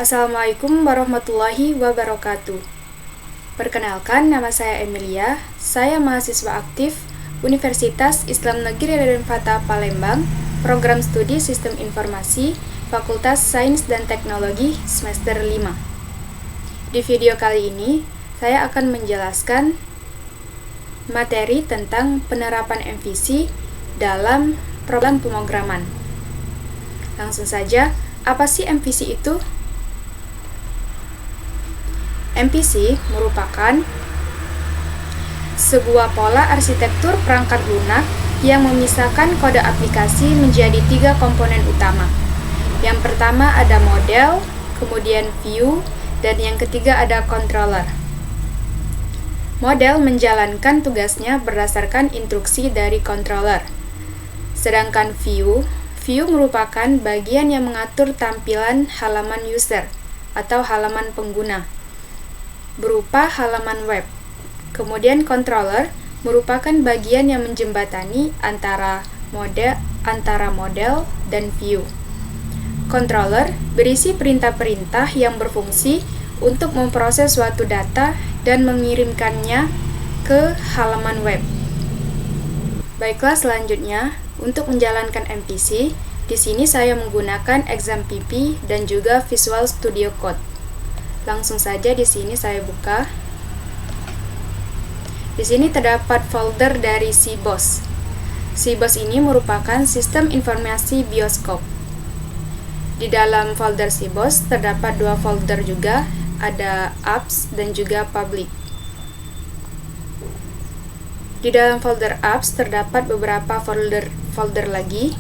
Assalamualaikum warahmatullahi wabarakatuh. Perkenalkan, nama saya Emilia. Saya mahasiswa aktif Universitas Islam Negeri Raden Fatah Palembang, Program Studi Sistem Informasi, Fakultas Sains dan Teknologi semester 5. Di video kali ini, saya akan menjelaskan materi tentang penerapan MVC dalam program pemrograman. Langsung saja, apa sih MVC itu? MVC merupakan sebuah pola arsitektur perangkat lunak yang memisahkan kode aplikasi menjadi 3 komponen utama. Yang pertama ada model, kemudian view, dan yang ketiga ada controller. Model menjalankan tugasnya berdasarkan instruksi dari controller. Sedangkan view merupakan bagian yang mengatur tampilan halaman user atau halaman pengguna berupa halaman web. Kemudian controller merupakan bagian yang menjembatani antara model dan view. Controller berisi perintah-perintah yang berfungsi untuk memproses suatu data dan mengirimkannya ke halaman web. Baiklah, selanjutnya untuk menjalankan MVC, di sini saya menggunakan XAMPP dan juga Visual Studio Code. Langsung saja di sini saya buka. Di sini terdapat folder dari SIBOS. SIBOS ini merupakan sistem informasi bioskop. Di dalam folder SIBOS terdapat 2 folder juga, ada apps dan juga public. Di dalam folder apps terdapat beberapa folder lagi.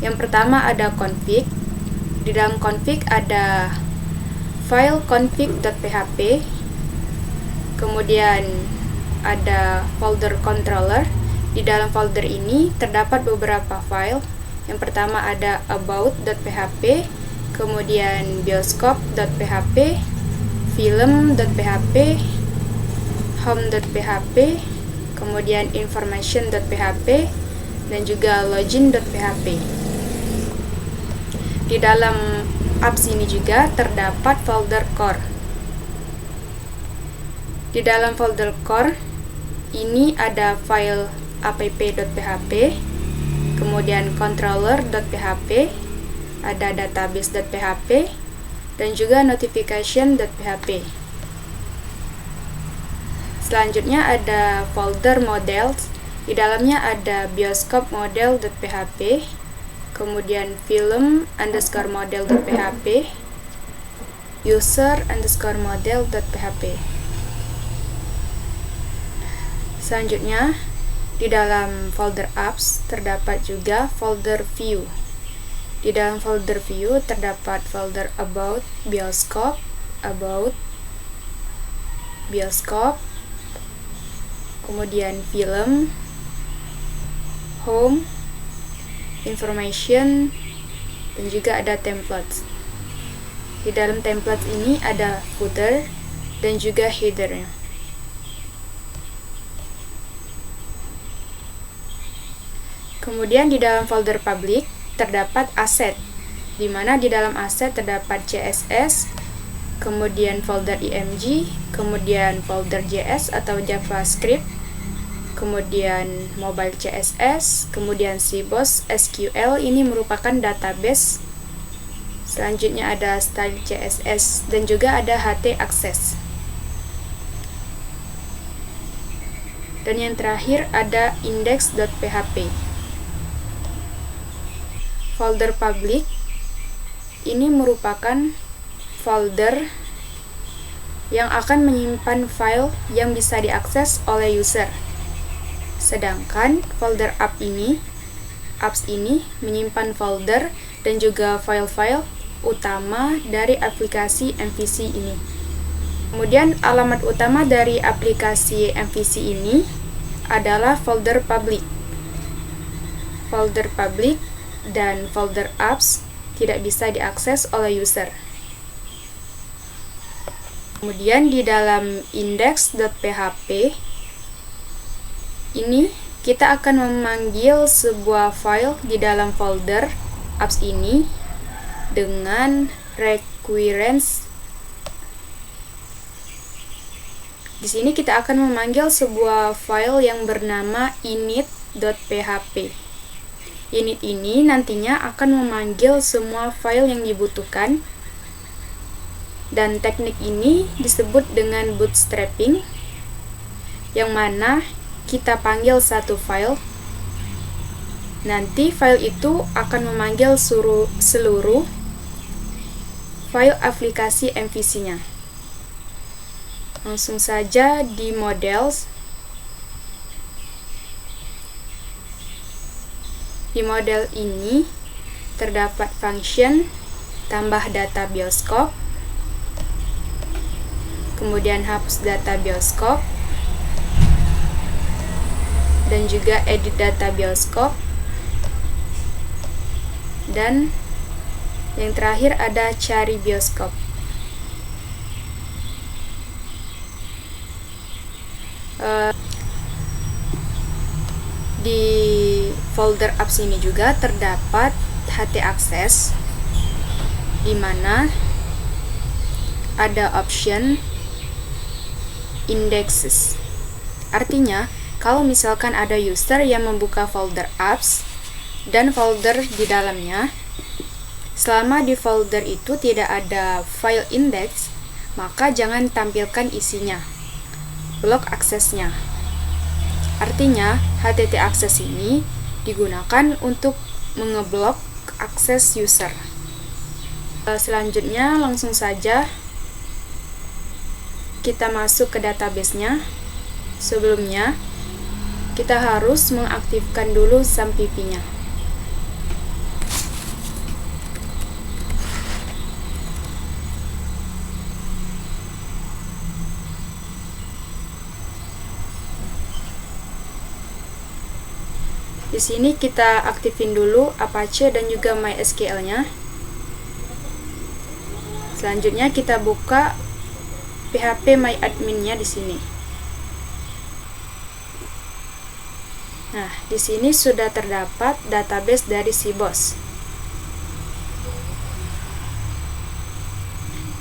Yang pertama ada config. Di dalam config ada file config.php, kemudian ada folder controller. Di dalam folder ini terdapat beberapa file. Yang pertama ada about.php, kemudian bioskop.php, film.php, home.php, kemudian information.php, dan juga login.php. Di dalam apps ini juga terdapat folder core. Di dalam folder core ini ada file app.php, kemudian controller.php, ada database.php, dan juga notification.php. Selanjutnya ada folder models. Di dalamnya ada bioskop model.php, kemudian film_model.php, user_model.php. Selanjutnya, di dalam folder apps terdapat juga folder view. Di dalam folder view terdapat folder about bioskop, kemudian film, home, information, dan juga ada templates. Di dalam templates ini ada footer dan juga header. Kemudian di dalam folder public terdapat aset, di mana di dalam aset terdapat CSS, kemudian folder img, kemudian folder JS atau JavaScript, kemudian mobile CSS, kemudian SIBOS SQL, ini merupakan database. Selanjutnya ada style CSS dan juga ada HT access. Dan yang terakhir ada index.php. Folder public ini merupakan folder yang akan menyimpan file yang bisa diakses oleh user. Sedangkan folder apps ini menyimpan folder dan juga file-file utama dari aplikasi MVC ini. Kemudian alamat utama dari aplikasi MVC ini adalah folder public. Folder public dan folder apps tidak bisa diakses oleh user. Kemudian di dalam index.php ini kita akan memanggil sebuah file di dalam folder apps ini dengan requirements. Di sini kita akan memanggil sebuah file yang bernama init.php. Init ini nantinya akan memanggil semua file yang dibutuhkan, dan teknik ini disebut dengan bootstrapping, yang mana kita panggil satu file, nanti file itu akan memanggil seluruh file aplikasi MVC-nya. Langsung saja di models. Di model ini terdapat function tambah data bioskop, kemudian hapus data bioskop, dan juga edit data bioskop, dan yang terakhir ada cari bioskop. Di folder apps ini juga terdapat htaccess, di mana ada option indexes. Artinya, kalau misalkan ada user yang membuka folder apps dan folder di dalamnya, selama di folder itu tidak ada file index, maka jangan tampilkan isinya, blok aksesnya. Artinya, htaccess ini digunakan untuk mengeblok akses user. Selanjutnya, langsung saja kita masuk ke database-nya. Sebelumnya, kita harus mengaktifkan dulu SAMPP-nya. Di sini kita aktifin dulu Apache dan juga MySQL-nya. Selanjutnya kita buka PHP MyAdmin-nya di sini. Nah, di sini sudah terdapat database dari Sibos.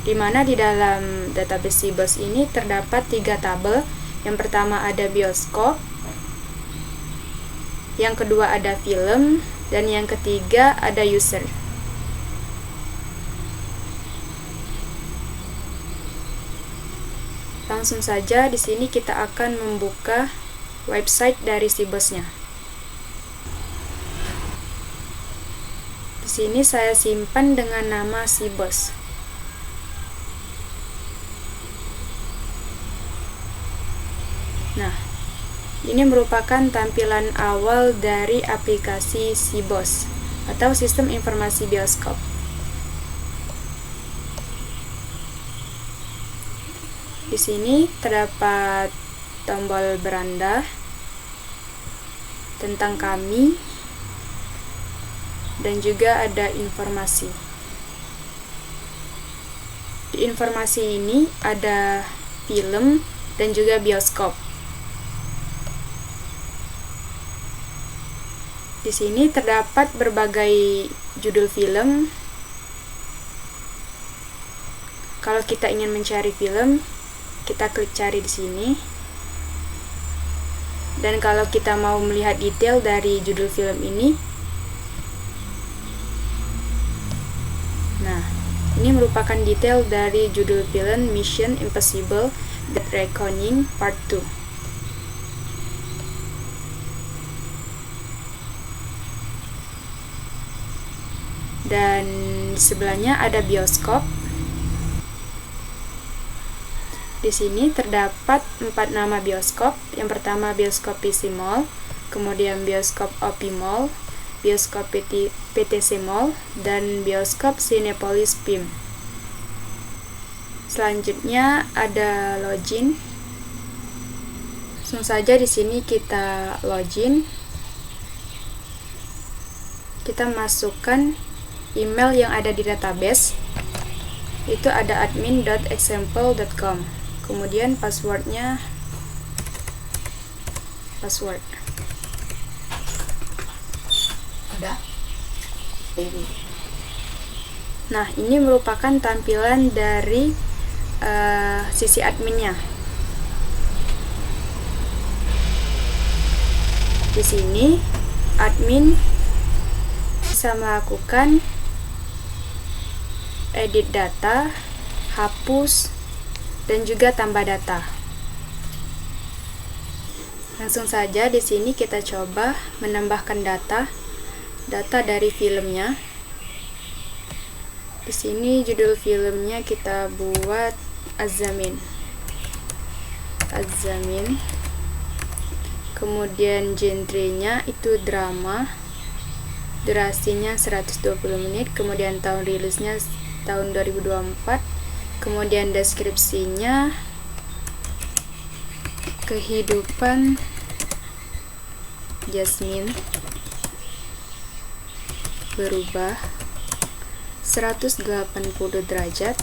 Di mana di dalam database Sibos ini terdapat 3 tabel. Yang pertama ada bioskop, yang kedua ada film, dan yang ketiga ada user. Langsung saja di sini kita akan membuka website dari Sibos-nya. Di sini saya simpan dengan nama Sibos. Nah, ini merupakan tampilan awal dari aplikasi Sibos atau Sistem Informasi Bioskop. Di sini terdapat tombol beranda, tentang kami, dan juga ada informasi. Di informasi ini ada film dan juga bioskop. Di sini terdapat berbagai judul film. Kalau kita ingin mencari film, kita klik cari di sini. Dan kalau kita mau melihat detail dari judul film ini, nah, ini merupakan detail dari judul film Mission Impossible: Dead Reckoning Part 2. Dan di sebelahnya ada bioskop. Di sini terdapat 4 nama bioskop. Yang pertama bioskop PC Mall, kemudian bioskop OP Mall, bioskop PTC Mall, dan bioskop Cinepolis PIM. Selanjutnya ada login. Langsung saja di sini kita login. Kita masukkan email yang ada di database. Itu ada admin.example.com. Kemudian passwordnya udah baby. Nah, ini merupakan tampilan dari sisi adminnya. Di sini admin bisa melakukan edit data, hapus, dan juga tambah data. Langsung saja di sini kita coba menambahkan data dari filmnya. Di sini judul filmnya kita buat Az-Zamin. Kemudian genrenya itu drama. Durasinya 120 menit, kemudian tahun rilisnya tahun 2024. Kemudian deskripsinya kehidupan Jasmine berubah 180 derajat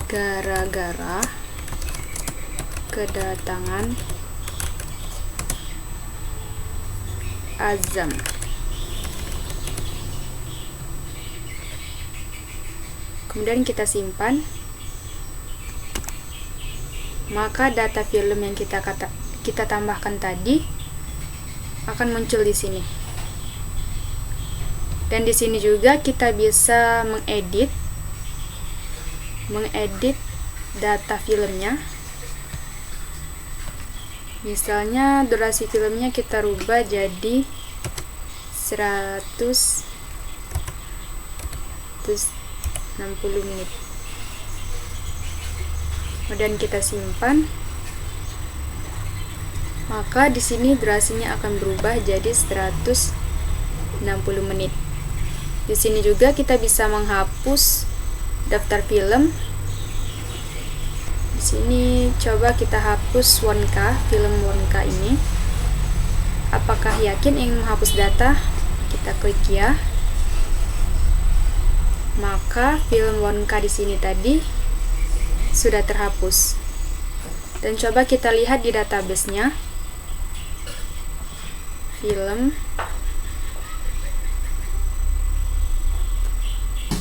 gara-gara kedatangan Azam. Kemudian kita simpan. Maka data film yang kita tambahkan tadi akan muncul di sini. Dan di sini juga kita bisa mengedit data filmnya. Misalnya durasi filmnya kita rubah jadi 160 menit. Kemudian kita simpan. Maka di sini durasinya akan berubah jadi 160 menit. Di sini juga kita bisa menghapus daftar film. Di sini coba kita hapus Wonka, film Wonka ini. Apakah yakin ingin menghapus data? Kita klik ya. Maka film Wonka di sini tadi sudah terhapus. Dan coba kita lihat di database-nya. Film.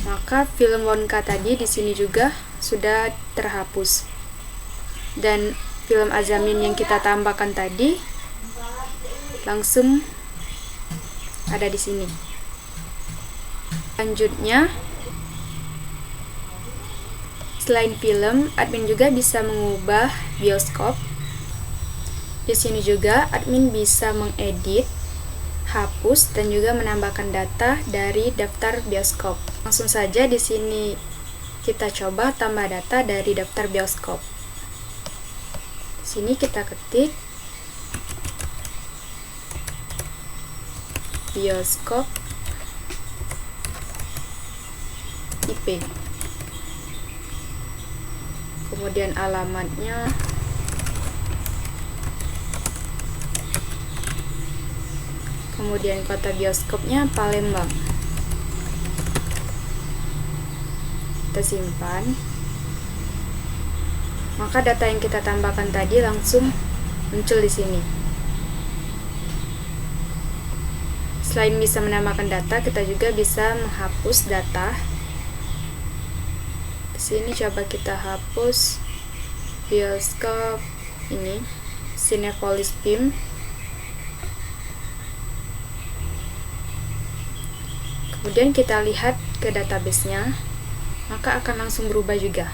Maka film Wonka tadi di sini juga sudah terhapus. Dan film Az-Zamin yang kita tambahkan tadi langsung ada di sini. Selanjutnya, selain film, admin juga bisa mengubah bioskop. Di sini juga admin bisa mengedit, hapus, dan juga menambahkan data dari daftar bioskop. Langsung saja di sini kita coba tambah data dari daftar bioskop. Di sini kita ketik bioskop IP. Kemudian alamatnya kemudian kota bioskopnya Palembang. Kita simpan. Maka data yang kita tambahkan tadi langsung muncul di sini. Selain bisa menambahkan data, kita juga bisa menghapus data. Di sini coba kita hapus bioskop ini, Cinepolis BIM. Kemudian kita lihat ke database-nya, maka akan langsung berubah juga.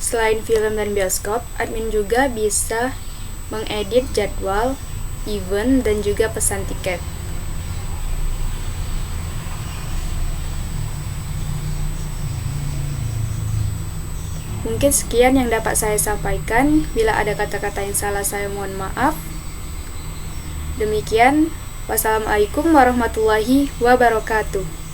Selain film dan bioskop, admin juga bisa mengedit jadwal, event, dan juga pesan tiket. Mungkin sekian yang dapat saya sampaikan. Bila ada kata-kata yang salah, saya mohon maaf. Demikian, wassalamualaikum warahmatullahi wabarakatuh.